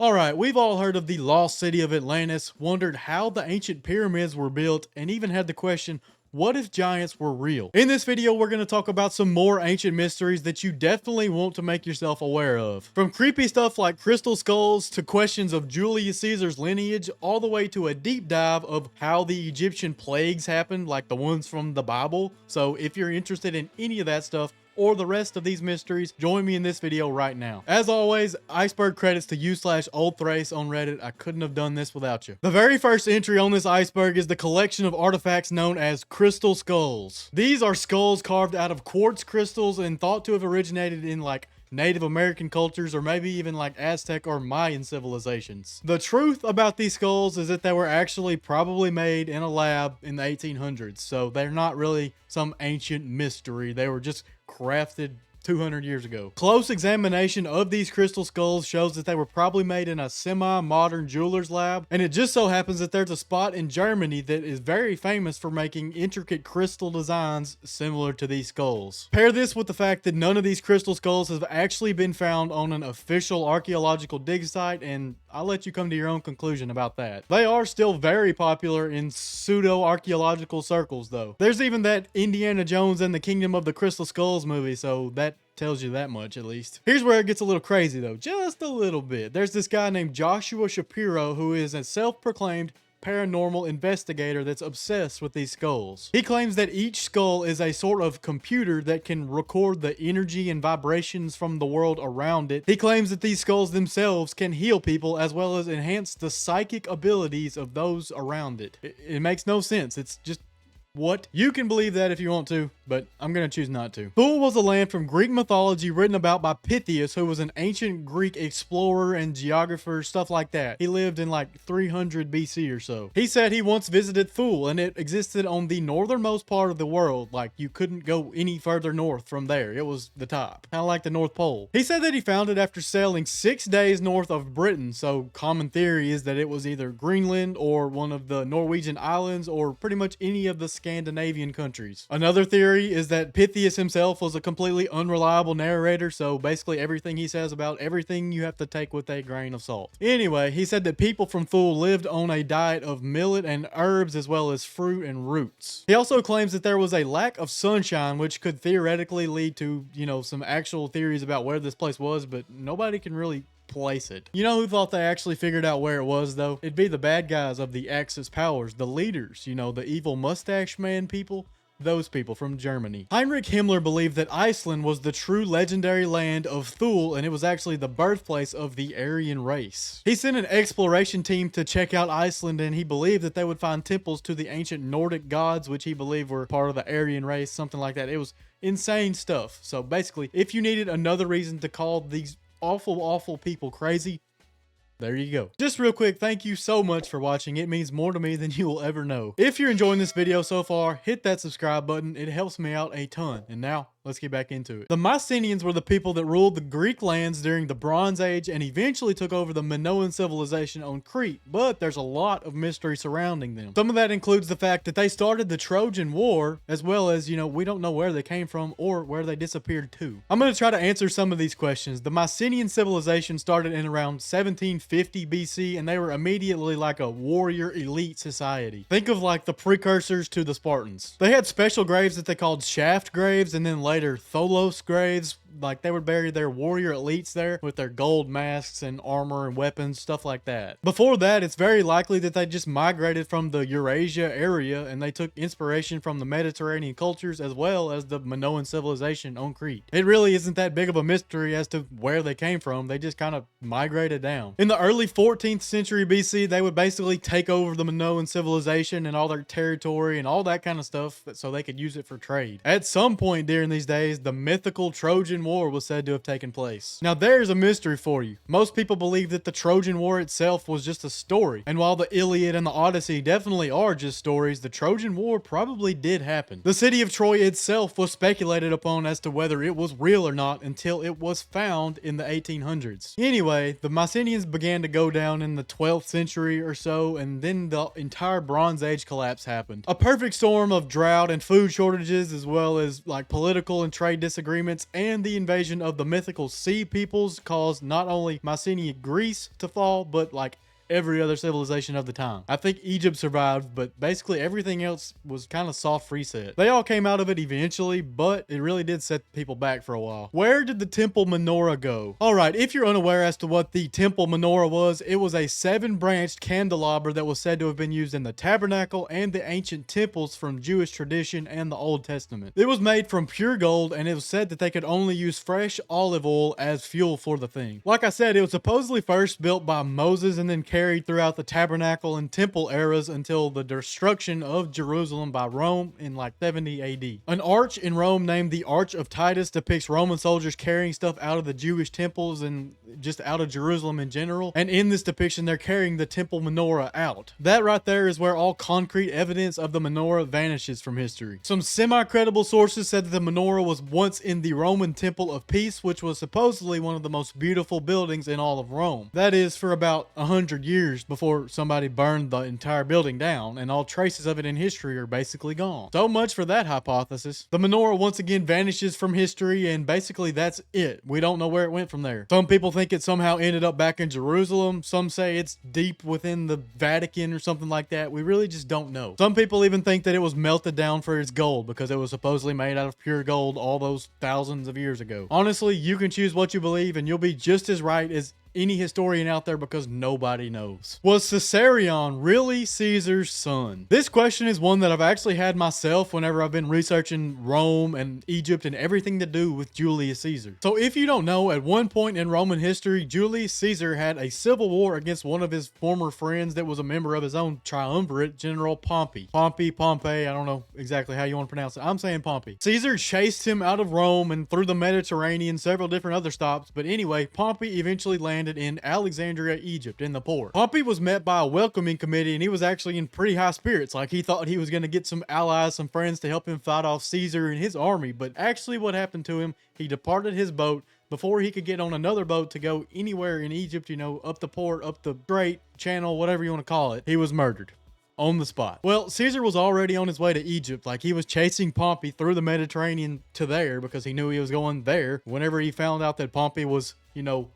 Alright, we've all heard of the lost city of Atlantis, wondered how the ancient pyramids were built, and even had the question, what if giants were real? In this video, we're going to talk about some more ancient mysteries that you definitely want to make yourself aware of. From creepy stuff like crystal skulls to questions of Julius Caesar's lineage, all the way to a deep dive of how the Egyptian plagues happened, like the ones from the Bible. So if you're interested in any of that stuff, or the rest of these mysteries, join me in this video right now. As always, Iceberg Credits to u/oldthrace on Reddit. I couldn't have done this without you. The very first entry on this iceberg is the collection of artifacts known as crystal skulls. These are skulls carved out of quartz crystals and thought to have originated in like Native American cultures or maybe even like Aztec or Mayan civilizations. The truth about these skulls is that they were actually probably made in a lab in the 1800s, so they're not really some ancient mystery. They were just crafted 200 years ago. Close examination of these crystal skulls shows that they were probably made in a semi-modern jeweler's lab, and it just so happens that there's a spot in Germany that is very famous for making intricate crystal designs similar to these skulls. Pair this with the fact that none of these crystal skulls have actually been found on an official archaeological dig site, and I'll let you come to your own conclusion about that. They are still very popular in pseudo-archaeological circles though. There's even that Indiana Jones and the Kingdom of the Crystal Skulls movie, so that tells you that much at least. Here's where it gets a little crazy though, just a little bit. There's this guy named Joshua Shapiro who is a self-proclaimed paranormal investigator that's obsessed with these skulls. He claims that each skull is a sort of computer that can record the energy and vibrations from the world around it. He claims that these skulls themselves can heal people as well as enhance the psychic abilities of those around it. It makes no sense. It's just what? You can believe that if you want to, but I'm going to choose not to. Thule was a land from Greek mythology written about by Pytheas, who was an ancient Greek explorer and geographer, stuff like that. He lived in like 300 BC or so. He said he once visited Thule, and it existed on the northernmost part of the world. Like, you couldn't go any further north from there. It was the top. Kind of like the North Pole. He said that he found it after sailing 6 days north of Britain, so common theory is that it was either Greenland or one of the Norwegian islands or pretty much any of the Scandinavian countries. Another theory is that Pytheas himself was a completely unreliable narrator, so basically everything he says about everything you have to take with a grain of salt. Anyway, he said that people from Thule lived on a diet of millet and herbs as well as fruit and roots. He also claims that there was a lack of sunshine, which could theoretically lead to, you know, some actual theories about where this place was, but nobody can really place it. You know who thought they actually figured out where it was though? It'd be the bad guys of the Axis powers, the leaders, you know, the evil mustache man people. Those people from Germany. Heinrich Himmler believed that Iceland was the true legendary land of Thule, and it was actually the birthplace of the Aryan race. He sent an exploration team to check out Iceland, and he believed that they would find temples to the ancient Nordic gods, which he believed were part of the Aryan race, something like that. It was insane stuff. So basically, if you needed another reason to call these awful people crazy, there you go. Just real quick, thank you so much for watching. It means more to me than you will ever know. If you're enjoying this video so far, hit that subscribe button. It helps me out a ton. And now, let's get back into it. The Mycenaeans were the people that ruled the Greek lands during the Bronze Age and eventually took over the Minoan civilization on Crete, but there's a lot of mystery surrounding them. Some of that includes the fact that they started the Trojan War, as well as, you know, we don't know where they came from or where they disappeared to. I'm going to try to answer some of these questions. The Mycenaean civilization started in around 1750 BC, and they were immediately like a warrior elite society. Think of like the precursors to the Spartans. They had special graves that they called shaft graves, and then later Tholos graves. Like they would bury their warrior elites there with their gold masks and armor and weapons, stuff like that. Before that, it's very likely that they just migrated from the Eurasia area and they took inspiration from the Mediterranean cultures as well as the Minoan civilization on Crete. It really isn't that big of a mystery as to where they came from. They just kind of migrated down. In the early 14th century BC, they would basically take over the Minoan civilization and all their territory and all that kind of stuff so they could use it for trade. At some point during these days, the mythical Trojan War was said to have taken place. Now there's a mystery for you. Most people believe that the Trojan War itself was just a story, and while the Iliad and the Odyssey definitely are just stories, the Trojan War probably did happen. The city of Troy itself was speculated upon as to whether it was real or not until it was found in the 1800s. Anyway, the Mycenaeans began to go down in the 12th century or so, and then the entire Bronze Age collapse happened. A perfect storm of drought and food shortages, as well as like political and trade disagreements, and the the invasion of the mythical sea peoples caused not only Mycenaean Greece to fall, but like every other civilization of the time. I think Egypt survived, but basically everything else was kind of soft reset. They all came out of it eventually, but it really did set people back for a while. Where did the temple menorah go? Alright, if you're unaware as to what the temple menorah was, it was a 7-branched candelabra that was said to have been used in the tabernacle and the ancient temples from Jewish tradition and the Old Testament. It was made from pure gold, and it was said that they could only use fresh olive oil as fuel for the thing. Like I said, it was supposedly first built by Moses and then carried throughout the tabernacle and temple eras until the destruction of Jerusalem by Rome in like 70 AD. An arch in Rome named the Arch of Titus depicts Roman soldiers carrying stuff out of the Jewish temples and just out of Jerusalem in general. And in this depiction, they're carrying the temple menorah out. That right there is where all concrete evidence of the menorah vanishes from history. Some semi-credible sources said that the menorah was once in the Roman Temple of Peace, which was supposedly one of the most beautiful buildings in all of Rome. That is for about 100 years before somebody burned the entire building down, and all traces of it in history are basically gone. So much for that hypothesis. The menorah once again vanishes from history, and basically that's it. We don't know where it went from there. Some people think it somehow ended up back in Jerusalem. Some say it's deep within the Vatican or something like that. We really just don't know. Some people even think that it was melted down for its gold because it was supposedly made out of pure gold all those thousands of years ago. Honestly, you can choose what you believe, and you'll be just as right as any historian out there because nobody knows. Was Caesarion really Caesar's son? This question is one that I've actually had myself whenever I've been researching Rome and Egypt and everything to do with Julius Caesar. So if you don't know, at one point in Roman history, Julius Caesar had a civil war against one of his former friends that was a member of his own triumvirate, General Pompey. Pompey, I don't know exactly how you want to pronounce it. I'm saying Pompey. Caesar chased him out of Rome and through the Mediterranean, several different other stops, but anyway, Pompey eventually landed in Alexandria, Egypt, in the port. Pompey was met by a welcoming committee, and he was actually in pretty high spirits. Like, he thought he was going to get some allies, some friends to help him fight off Caesar and his army, but actually what happened to him, he departed his boat before he could get on another boat to go anywhere in Egypt, you know, up the port, up the Strait, channel, whatever you want to call it. He was murdered on the spot. Well, Caesar was already on his way to Egypt. Like, he was chasing Pompey through the Mediterranean to there because he knew he was going there. Whenever he found out that Pompey was, you know,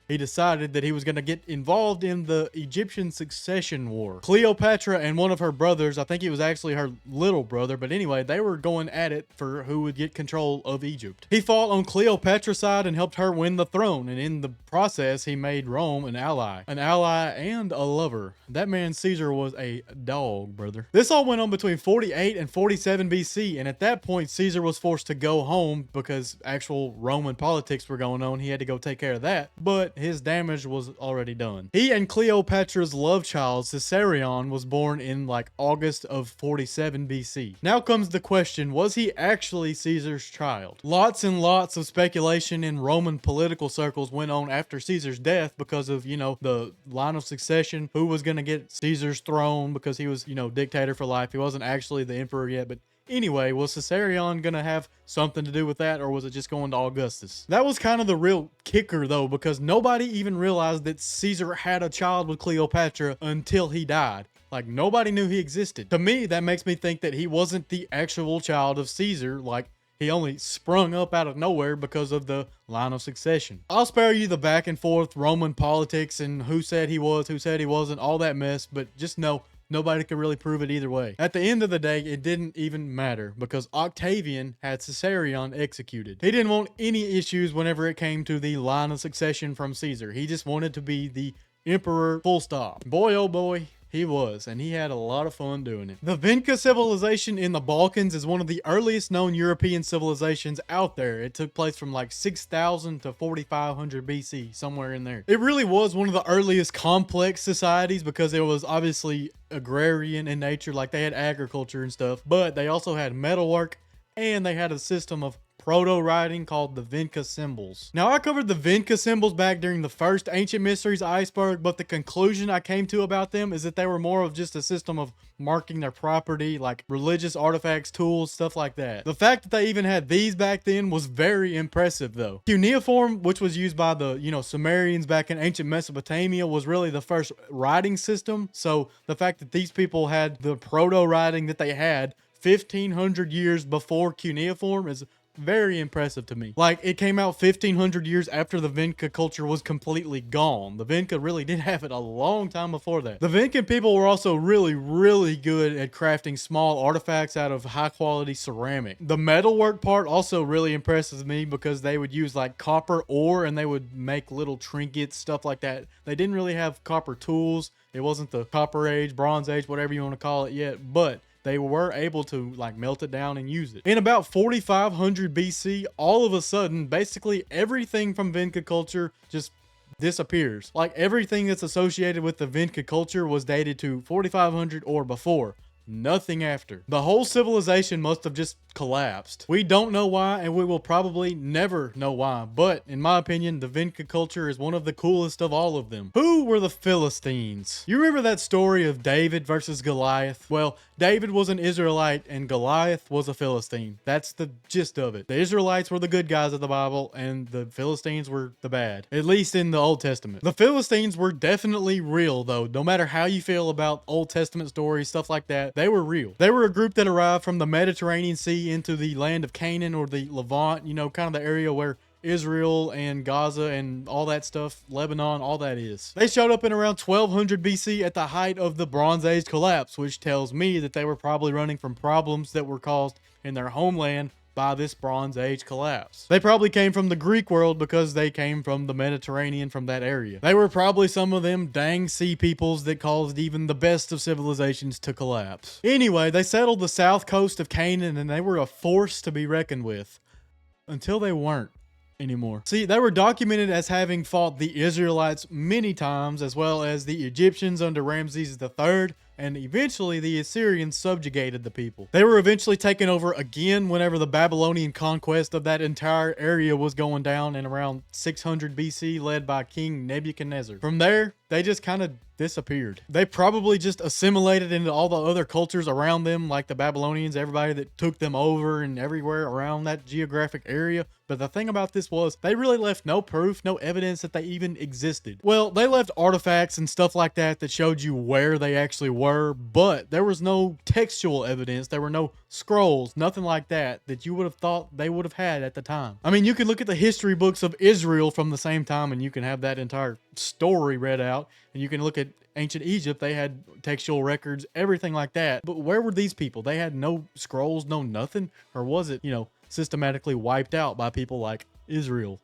he decided that he was going to get involved in the Egyptian succession war. Cleopatra and one of her brothers, I think it was actually her little brother, but anyway, they were going at it for who would get control of Egypt. He fought on Cleopatra's side and helped her win the throne, and in the process, he made Rome an ally. An ally and a lover. That man Caesar was a dog, brother. This all went on between 48 and 47 BC, and at that point, Caesar was forced to go home because actual Roman politics were going on. He had to go take care of that, but his damage was already done. He and Cleopatra's love child, Caesarion, was born in like August of 47 BC. Now comes the question, was he actually Caesar's child? Lots and lots of speculation in Roman political circles went on after Caesar's death because of, you know, the line of succession, who was going to get Caesar's throne because he was, you know, dictator for life. He wasn't actually the emperor yet, but anyway, was Caesarion going to have something to do with that, or was it just going to Augustus? That was kind of the real kicker, though, because nobody even realized that Caesar had a child with Cleopatra until he died. Like, nobody knew he existed. To me, that makes me think that he wasn't the actual child of Caesar. Like, he only sprung up out of nowhere because of the line of succession. I'll spare you the back and forth Roman politics and who said he was, who said he wasn't, all that mess, but just know nobody could really prove it either way. At the end of the day, it didn't even matter because Octavian had Caesarion executed. He didn't want any issues whenever it came to the line of succession from Caesar. He just wanted to be the emperor, full stop. Boy, oh boy, he was, and he had a lot of fun doing it. The Vinca civilization in the Balkans is one of the earliest known European civilizations out there. It took place from like 6,000 to 4,500 BC, somewhere in there. It really was one of the earliest complex societies because it was obviously agrarian in nature, like they had agriculture and stuff, but they also had metalwork and they had a system of proto-writing called the Vinca symbols. Now, I covered the Vinca symbols back during the first Ancient Mysteries Iceberg, but the conclusion I came to about them is that they were more of just a system of marking their property, like religious artifacts, tools, stuff like that. The fact that they even had these back then was very impressive, though. Cuneiform, which was used by the, Sumerians back in ancient Mesopotamia, was really the first writing system. So the fact that these people had the proto-writing that they had 1,500 years before cuneiform is very impressive to me. Like, it came out 1500 years after the Vinca culture was completely gone. The Vinca really did have it a long time before that. The Vincan people were also really, really good at crafting small artifacts out of high quality ceramic. The metalwork part also really impresses me because they would use like copper ore and they would make little trinkets, stuff like that. They didn't really have copper tools. It wasn't the Copper Age, Bronze Age, whatever you want to call it yet, but they were able to like melt it down and use it. In about 4500 BC, all of a sudden, basically everything from Vinca culture just disappears. Like everything that's associated with the Vinca culture was dated to 4500 or before. Nothing after. The whole civilization must have just collapsed. We don't know why, and we will probably never know why, but in my opinion, the Vinca culture is one of the coolest of all of them. Who were the Philistines? You remember that story of David versus Goliath? Well, David was an Israelite and Goliath was a Philistine. That's the gist of it. The Israelites were the good guys of the Bible and the Philistines were the bad, at least in the Old Testament. The Philistines were definitely real though. No matter how you feel about Old Testament stories, stuff like that, they were real. They were a group that arrived from the Mediterranean Sea into the land of Canaan or the Levant, you know, kind of the area where Israel and Gaza and all that stuff, Lebanon, all that is. They showed up in around 1200 BC at the height of the Bronze Age collapse, which tells me that they were probably running from problems that were caused in their homeland by this Bronze Age collapse. They probably came from the Greek world because they came from the Mediterranean, from that area. They were probably some of them dang sea peoples that caused even the best of civilizations to collapse. Anyway, they settled the south coast of Canaan and they were a force to be reckoned with. Until they weren't anymore. See, they were documented as having fought the Israelites many times, as well as the Egyptians under Ramses III, and eventually the Assyrians subjugated the people. They were eventually taken over again whenever the Babylonian conquest of that entire area was going down in around 600 BC, led by King Nebuchadnezzar. From there, they just kind of disappeared. They probably just assimilated into all the other cultures around them, like the Babylonians, everybody that took them over and everywhere around that geographic area. But the thing about this was they really left no proof, no evidence that they even existed. Well, they left artifacts and stuff like that that showed you where they actually were, but there was no textual evidence. There were no scrolls, nothing like that you would have thought they would have had at the time. I mean, you can look at the history books of Israel from the same time and you can have that entire story read out, and you can look at ancient Egypt. They had textual records, everything like that. But where were these people? They had no scrolls, no nothing? Or was it, systematically wiped out by people like Israel?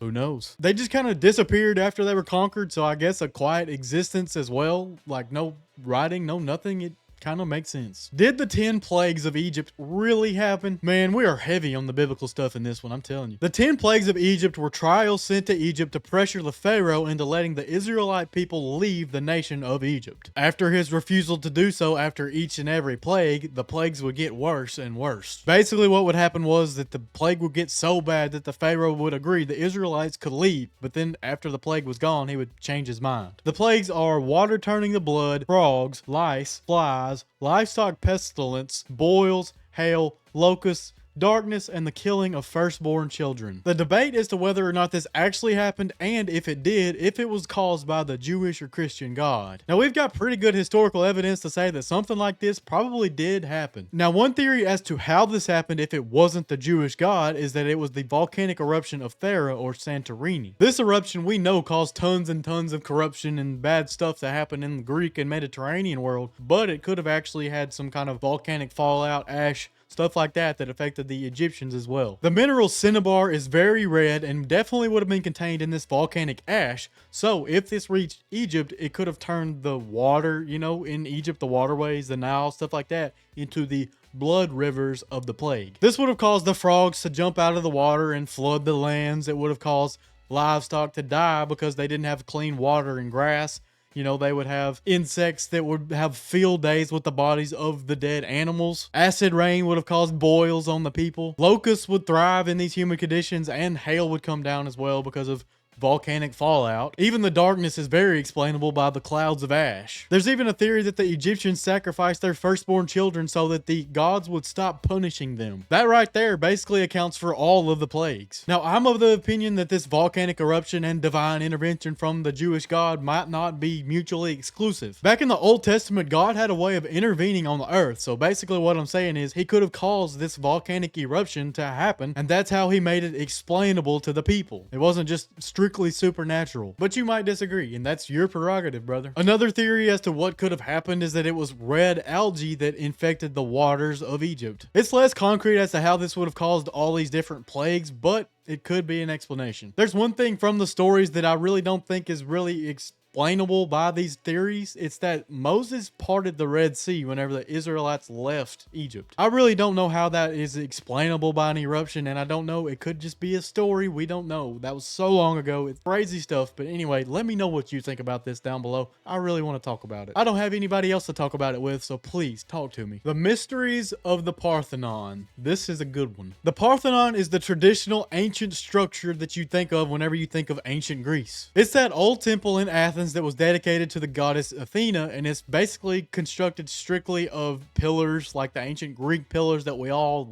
Who knows? They just kind of disappeared after they were conquered, so I guess a quiet existence as well. Like no writing, no nothing. It kind of makes sense. Did the 10 plagues of Egypt really happen? Man, we are heavy on the biblical stuff in this one, I'm telling you. The 10 plagues of Egypt were trials sent to Egypt to pressure the Pharaoh into letting the Israelite people leave the nation of Egypt. After his refusal to do so after each and every plague, the plagues would get worse and worse. Basically what would happen was that the plague would get so bad that the Pharaoh would agree the Israelites could leave, but then after the plague was gone, he would change his mind. The plagues are water turning to blood, frogs, lice, flies, livestock pestilence, boils, hail, locusts, darkness, and the killing of firstborn children. The debate as to whether or not this actually happened, and if it did, if it was caused by the Jewish or Christian God. Now, we've got pretty good historical evidence to say that something like this probably did happen. Now, one theory as to how this happened if it wasn't the Jewish God is that it was the volcanic eruption of Thera or Santorini. This eruption we know caused tons and tons of corruption and bad stuff to happen in the Greek and Mediterranean world, but it could have actually had some kind of volcanic fallout, ash, stuff like that affected the Egyptians as well. The mineral cinnabar is very red and definitely would have been contained in this volcanic ash. So if this reached Egypt, it could have turned the water, in Egypt, the waterways, the Nile, stuff like that, into the blood rivers of the plague. This would have caused the frogs to jump out of the water and flood the lands. It would have caused livestock to die because they didn't have clean water and grass. They would have insects that would have field days with the bodies of the dead animals. Acid rain would have caused boils on the people. Locusts would thrive in these humid conditions, and hail would come down as well because of volcanic fallout. Even the darkness is very explainable by the clouds of ash. There's even a theory that the Egyptians sacrificed their firstborn children so that the gods would stop punishing them. That right there basically accounts for all of the plagues. Now, I'm of the opinion that this volcanic eruption and divine intervention from the Jewish God might not be mutually exclusive. Back in the Old Testament, God had a way of intervening on the earth. So basically what I'm saying is he could have caused this volcanic eruption to happen, and that's how he made it explainable to the people. It wasn't just strictly supernatural. But you might disagree, and that's your prerogative, brother. Another theory as to what could have happened is that it was red algae that infected the waters of Egypt. It's less concrete as to how this would have caused all these different plagues, but it could be an explanation. There's one thing from the stories that I really don't think is really explainable by these theories. It's that Moses parted the Red Sea whenever the Israelites left Egypt. I really don't know how that is explainable by an eruption, and I don't know. It could just be a story. We don't know. That was so long ago. It's crazy stuff. But anyway, let me know what you think about this down below. I really want to talk about it. I don't have anybody else to talk about it with, so please talk to me. The mysteries of the Parthenon. This is a good one. The Parthenon is the traditional ancient structure that you think of whenever you think of ancient Greece. It's that old temple in Athens that was dedicated to the goddess Athena, and it's basically constructed strictly of pillars like the ancient Greek pillars that we all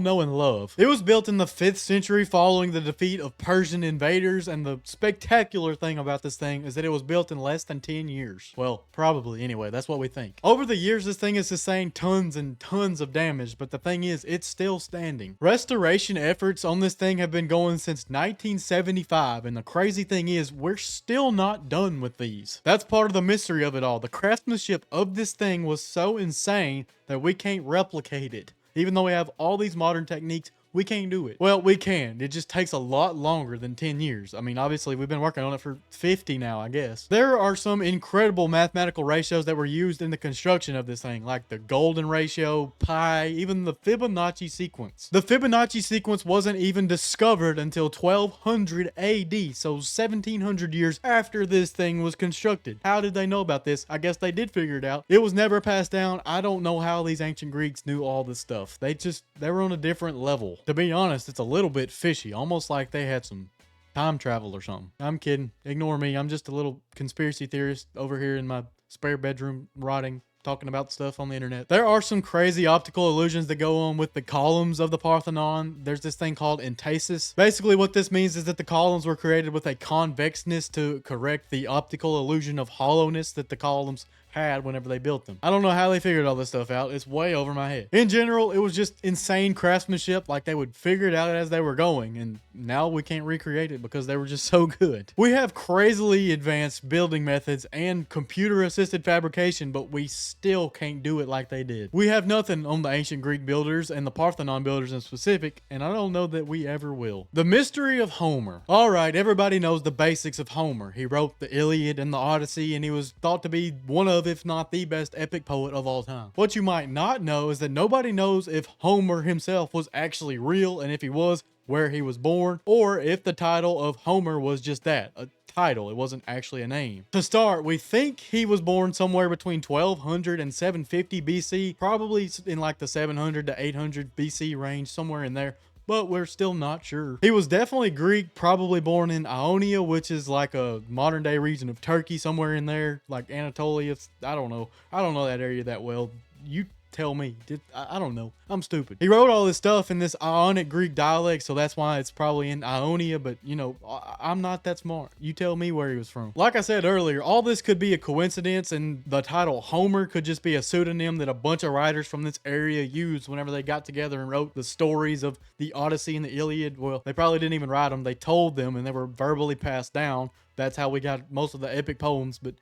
know and love. It was built in the 5th century following the defeat of Persian invaders, and the spectacular thing about this thing is that it was built in less than 10 years. Well, probably anyway, that's what we think. Over the years, this thing has sustained tons and tons of damage, but the thing is, it's still standing. Restoration efforts on this thing have been going since 1975, and the crazy thing is, we're still not done with these. That's part of the mystery of it all. The craftsmanship of this thing was so insane that we can't replicate it. Even though we have all these modern techniques, we can't do it. Well, we can. It just takes a lot longer than 10 years. I mean, obviously, we've been working on it for 50 now, I guess. There are some incredible mathematical ratios that were used in the construction of this thing, like the golden ratio, pi, even the Fibonacci sequence. The Fibonacci sequence wasn't even discovered until 1200 AD, so 1700 years after this thing was constructed. How did they know about this? I guess they did figure it out. It was never passed down. I don't know how these ancient Greeks knew all this stuff. They were on a different level. To be honest, it's a little bit fishy, almost like they had some time travel or something. I'm kidding. Ignore me. I'm just a little conspiracy theorist over here in my spare bedroom rotting, talking about stuff on the internet. There are some crazy optical illusions that go on with the columns of the Parthenon. There's this thing called entasis. Basically what this means is that the columns were created with a convexness to correct the optical illusion of hollowness that the columns had whenever they built them. I don't know how they figured all this stuff out. It's way over my head. In general, it was just insane craftsmanship. Like they would figure it out as they were going, and now we can't recreate it because they were just so good. We have crazily advanced building methods and computer assisted fabrication, but we still can't do it like they did. We have nothing on the ancient Greek builders and the Parthenon builders in specific, and I don't know that we ever will. The mystery of Homer. All right, everybody knows the basics of Homer. He wrote the Iliad and the Odyssey, and he was thought to be one of, if not the best epic poet of all time. What you might not know is that nobody knows if Homer himself was actually real, and if he was, where he was born, or if the title of Homer was just that, a title. It wasn't actually a name. To start, we think he was born somewhere between 1200 and 750 BC, probably in like the 700 to 800 BC range, somewhere in there. But we're still not sure. He was definitely Greek, probably born in Ionia, which is like a modern day region of Turkey, somewhere in there, like Anatolia. I don't know. I don't know that area that well. You tell me. I don't know. I'm stupid. He wrote all this stuff in this Ionic Greek dialect, so that's why it's probably in Ionia, but you know, I'm not that smart. You tell me where he was from. Like I said earlier, all this could be a coincidence, and the title Homer could just be a pseudonym that a bunch of writers from this area used whenever they got together and wrote the stories of the Odyssey and the Iliad. Well, they probably didn't even write them. They told them, and they were verbally passed down. That's how we got most of the epic poems, but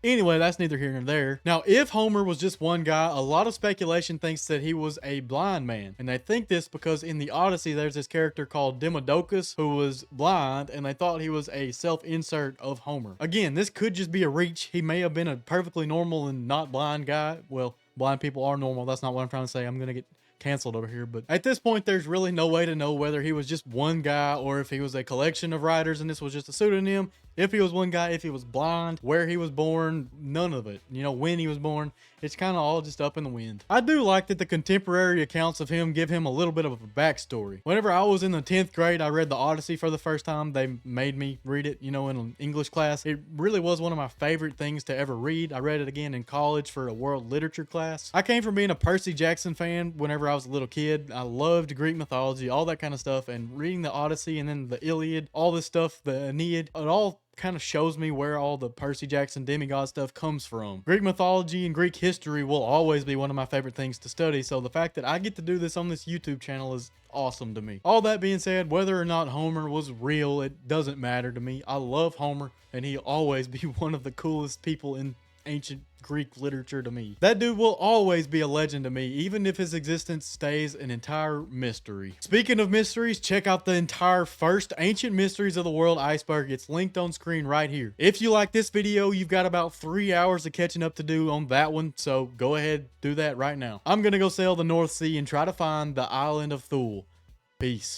anyway, that's neither here nor there. Now, if Homer was just one guy, a lot of speculation thinks that he was a blind man. And they think this because in the Odyssey, there's this character called Demodocus who was blind, and they thought he was a self-insert of Homer. Again, this could just be a reach. He may have been a perfectly normal and not blind guy. Well, blind people are normal. That's not what I'm trying to say. I'm going to get canceled over here, but at this point there's really no way to know whether he was just one guy or if he was a collection of writers and this was just a pseudonym. If he was one guy, if he was blind, where he was born, none of it. You know, when he was born, it's kind of all just up in the wind. I do like that the contemporary accounts of him give him a little bit of a backstory. Whenever I was in the 10th grade, I read the Odyssey for the first time. They made me read it, you know, in an English class. It really was one of my favorite things to ever read. I read it again in college for a world literature class. I came from being a Percy Jackson fan whenever I was a little kid. I loved Greek mythology, all that kind of stuff, and reading the Odyssey and then the Iliad, all this stuff, the Aeneid, it all kind of shows me where all the Percy Jackson demigod stuff comes from. Greek mythology and Greek history will always be one of my favorite things to study, so the fact that I get to do this on this YouTube channel is awesome to me. All that being said, whether or not Homer was real, it doesn't matter to me. I love Homer, and he'll always be one of the coolest people in ancient Greek literature to me. That dude will always be a legend to me, even if his existence stays an entire mystery. Speaking of mysteries, check out the entire first Ancient Mysteries of the World iceberg. It's linked on screen right here. If you like this video, you've got about 3 hours of catching up to do on that one, so go ahead, do that right now. I'm gonna go sail the North Sea and try to find the island of Thule. Peace.